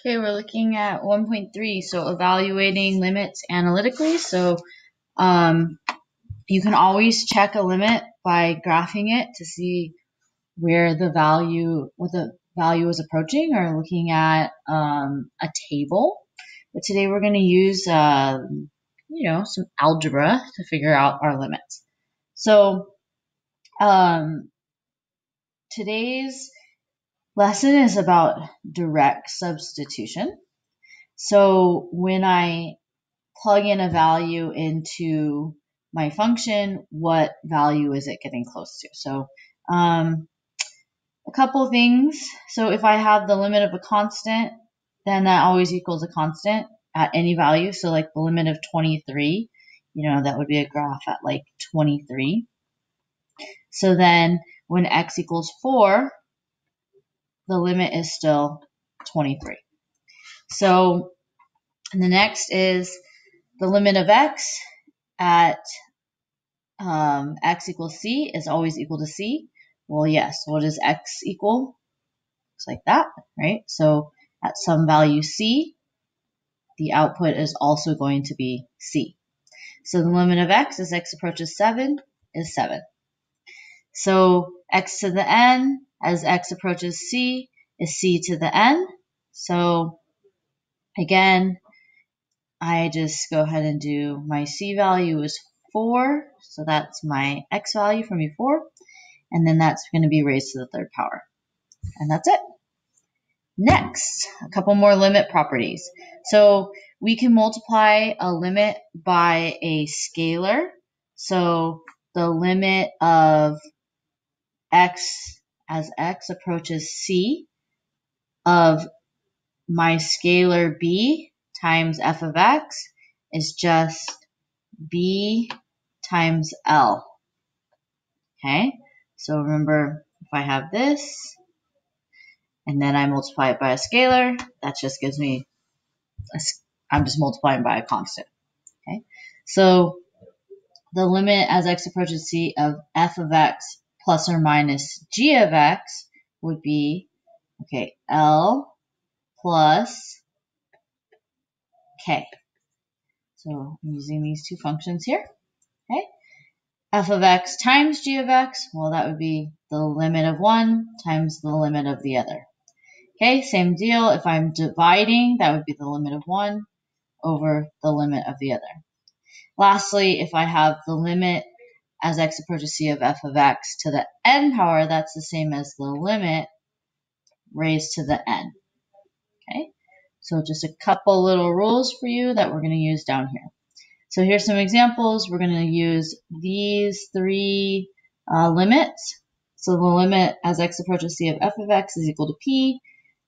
Okay, we're looking at 1.3, so evaluating limits analytically. So you can always check a limit by graphing it to see where the value, what the value is approaching, or looking at a table. But today we're going to use, some algebra to figure out our limits. So today's lesson is about direct substitution. So when I plug in a value into my function, what value is it getting close to? So a couple of things. So if I have the limit of a constant, then that always equals a constant at any value. So like the limit of 23, that would be a graph at like 23. So then when x equals 4, the limit is still 23. So the next is the limit of x at x equals c is always equal to c. Well, yes. What does x equal? Looks like that, right? So at some value c, the output is also going to be c. So the limit of x as x approaches 7 is 7. So x to the n as x approaches c is c to the n. So again, I just go ahead and do my c value is 4. So that's my x value from before. And then that's going to be raised to the third power. And that's it. Next, a couple more limit properties. So we can multiply a limit by a scalar. So the limit of x as x approaches c of my scalar b times f of x is just b times L. Okay, so remember, if I have this, and then I multiply it by a scalar, that just gives me, I'm just multiplying by a constant. Okay, so the limit as x approaches c of f of x plus or minus g of x would be, okay, L plus k. So I'm using these two functions here. Okay, f of x times g of x, well, that would be the limit of one times the limit of the other. Okay, same deal. If I'm dividing, that would be the limit of one over the limit of the other. Lastly, if I have the limit as x approaches c of f of x to the n power, that's the same as the limit raised to the n. Okay, so just a couple little rules for you that we're going to use down here. So here's some examples. We're going to use these three limits. So the limit as x approaches c of f of x is equal to p.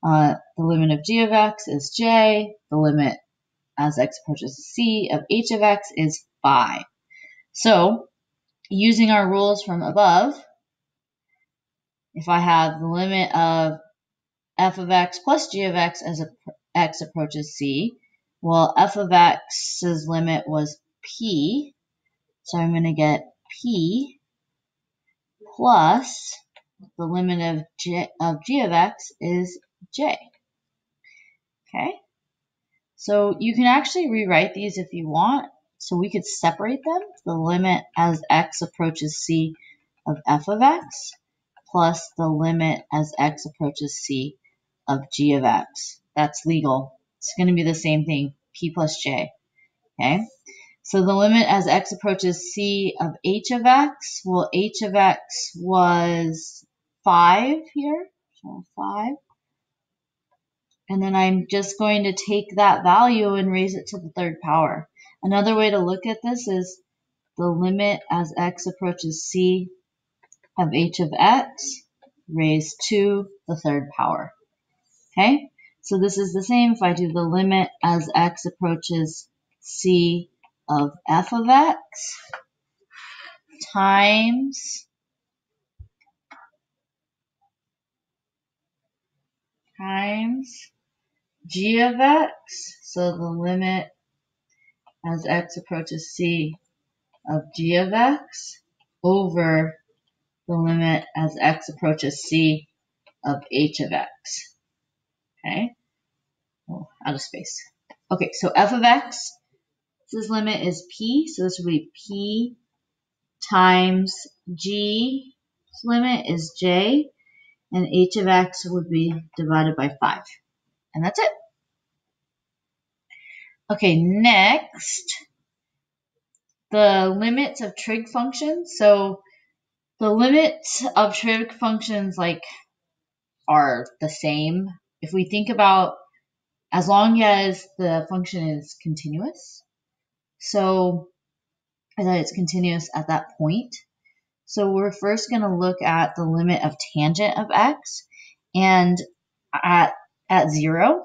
The limit of g of x is j. The limit as x approaches c of h of x is phi. So using our rules from above, if I have the limit of f of x plus g of x as x approaches c, well, f of x's limit was p, so I'm going to get p plus the limit of g of x is j. Okay, so you can actually rewrite these if you want. So we could separate them. The limit as x approaches c of f of x plus the limit as x approaches c of g of x. That's legal. It's going to be the same thing, p plus j. Okay, so the limit as x approaches c of h of x, well, h of x was 5 here, so 5. And then I'm just going to take that value and raise it to the third power. Another way to look at this is the limit as x approaches c of h of x raised to the third power. Okay, so this is the same if I do the limit as x approaches c of f of x times g of x. So the limit as x approaches c of g of x over the limit as x approaches c of h of x. Okay, oh, out of space. Okay, so f of x, this limit is p, so this will be p times g limit is j, and h of x would be divided by 5. And that's it. Okay, next, the limits of trig functions. So the limits of trig functions are the same. If we think about as long as the function is continuous, so that it's continuous at that point. So we're first going to look at the limit of tangent of x and at 0.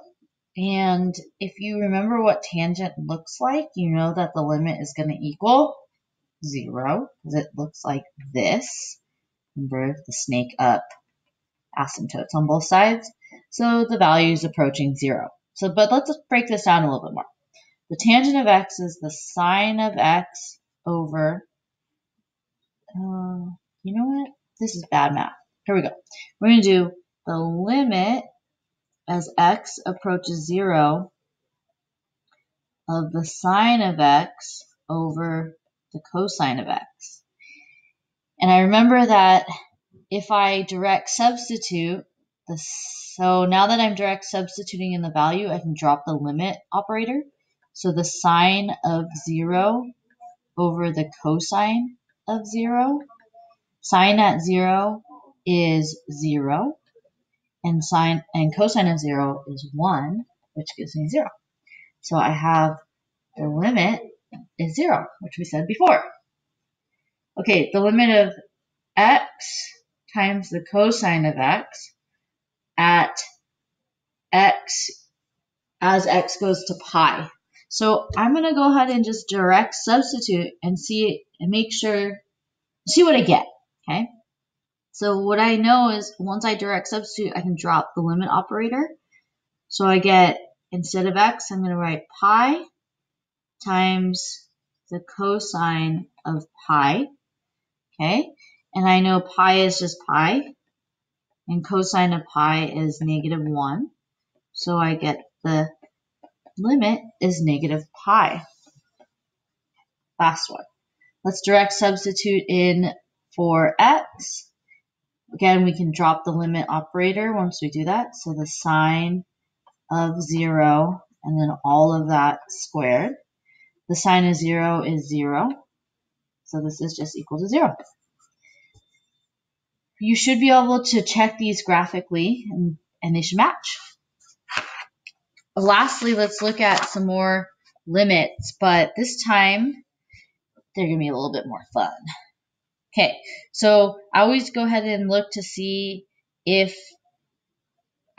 And if you remember what tangent looks like, you know that the limit is going to equal 0 because it looks like this. Remember the snake up asymptotes on both sides. So the value is approaching 0. So, but let's break this down a little bit more. The tangent of x is the sine of x over, you know what? This is bad math. Here we go. We're going to do the limit as x approaches 0 of the sine of x over the cosine of x. And I remember that if I direct substitute, so now that I'm direct substituting in the value, I can drop the limit operator. So the sine of 0 over the cosine of 0. Sine at 0 is 0, and cosine of 0 is 1, which gives me 0. So I have the limit is 0, which we said before. Okay, the limit of x times the cosine of x at x as x goes to pi. So I'm going to go ahead and just direct substitute and see what I get. Okay. So what I know is once I direct substitute, I can drop the limit operator. So I get, instead of x, I'm going to write pi times the cosine of pi. Okay. And I know pi is just pi, and cosine of pi is -1. So I get the limit is -pi. Last one. Let's direct substitute in for x. Again, we can drop the limit operator once we do that. So the sine of 0 and then all of that squared. The sine of 0 is 0. So this is just equal to 0. You should be able to check these graphically and they should match. Lastly, let's look at some more limits, but this time they're going to be a little bit more fun. Okay, so I always go ahead and look to see if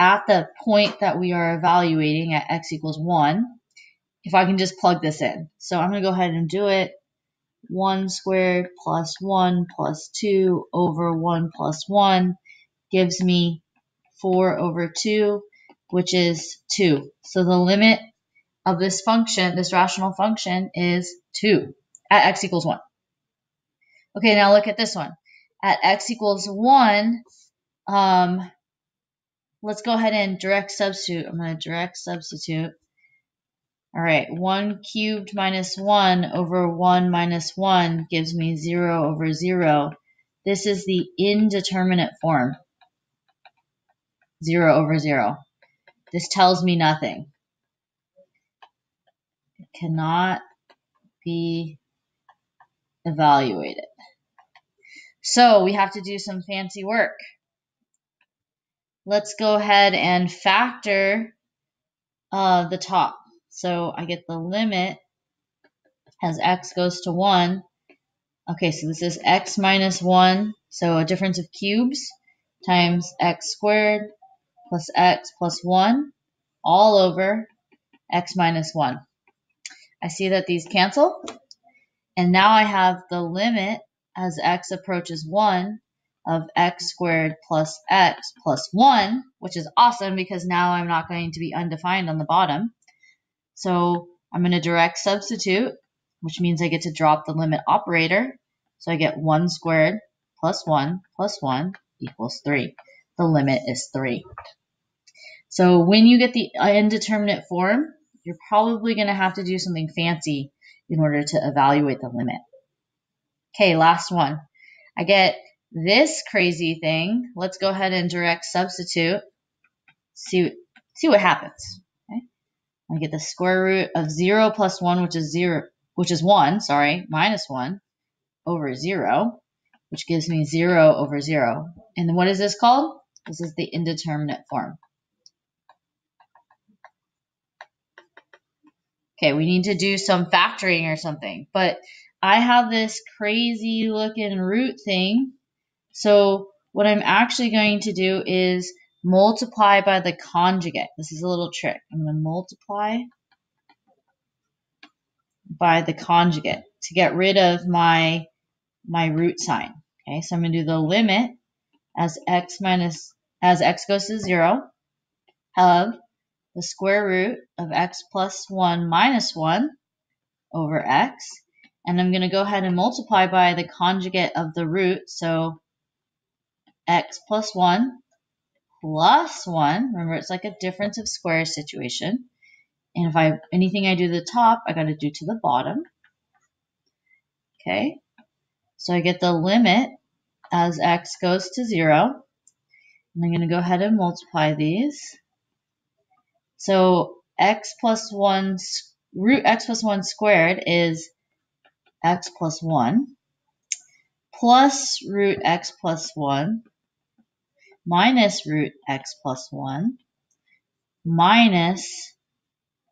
at the point that we are evaluating at x equals 1, if I can just plug this in. So I'm going to go ahead and do it. 1 squared plus 1 plus 2 over 1 plus 1 gives me 4 over 2, which is 2. So the limit of this function, this rational function, is 2 at x equals 1. Okay, now look at this one. At x equals 1, let's go ahead and direct substitute. I'm going to direct substitute. All right, 1 cubed minus 1 over 1 minus 1 gives me 0 over 0. This is the indeterminate form, 0 over 0. This tells me nothing. It cannot be evaluated. So we have to do some fancy work. Let's go ahead and factor the top. So I get the limit as x goes to 1. Okay, so this is x minus 1, so a difference of cubes, times x squared plus x plus 1, all over x minus 1. I see that these cancel, and now I have the limit as x approaches 1 of x squared plus x plus 1, which is awesome because now I'm not going to be undefined on the bottom. So I'm going to direct substitute, which means I get to drop the limit operator. So I get 1 squared plus 1 equals 3. The limit is 3. So when you get the indeterminate form, you're probably going to have to do something fancy in order to evaluate the limit. Okay, last one. I get this crazy thing. Let's go ahead and direct substitute. See what happens. Okay? I get the square root of 0 plus 1, which is 1, minus 1 over 0, which gives me 0 over 0. And what is this called? This is the indeterminate form. Okay, we need to do some factoring or something, but I have this crazy looking root thing. So what I'm actually going to do is multiply by the conjugate. This is a little trick. I'm going to multiply by the conjugate to get rid of my root sign. Okay, so I'm going to do the limit as x goes to 0 of the square root of x plus 1 minus 1 over x. And I'm going to go ahead and multiply by the conjugate of the root. So x plus 1 plus 1. Remember, it's like a difference of squares situation. And if anything I do to the top, I got to do to the bottom. Okay. So I get the limit as x goes to 0. And I'm going to go ahead and multiply these. So root x plus 1 squared is x plus 1 plus root x plus 1 minus root x plus 1 minus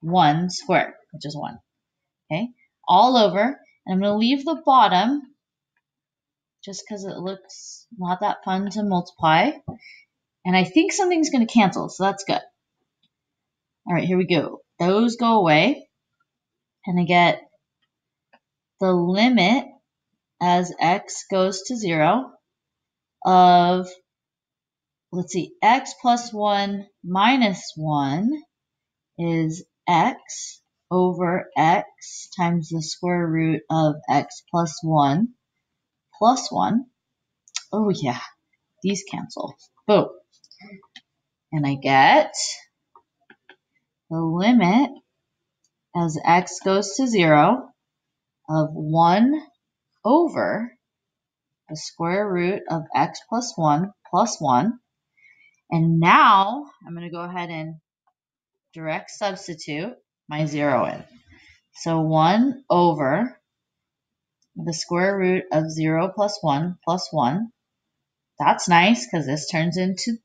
1 squared, which is 1. Okay, all over. And I'm going to leave the bottom just because it looks not that fun to multiply. And I think something's going to cancel, so that's good. All right, here we go. Those go away. And I get the limit as x goes to 0 of, let's see, x plus 1 minus 1 is x over x times the square root of x plus 1 plus 1. Oh yeah, these cancel. Boom. And I get the limit as x goes to 0 of 1 over the square root of x plus 1 plus 1. And now I'm going to go ahead and direct substitute my 0 in. So 1 over the square root of 0 plus 1 plus 1. That's nice because this turns into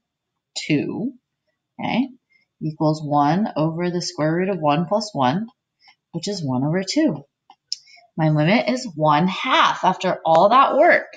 2. Okay, equals 1 over the square root of 1 plus 1, which is 1 over 2. My limit is 1/2 after all that work.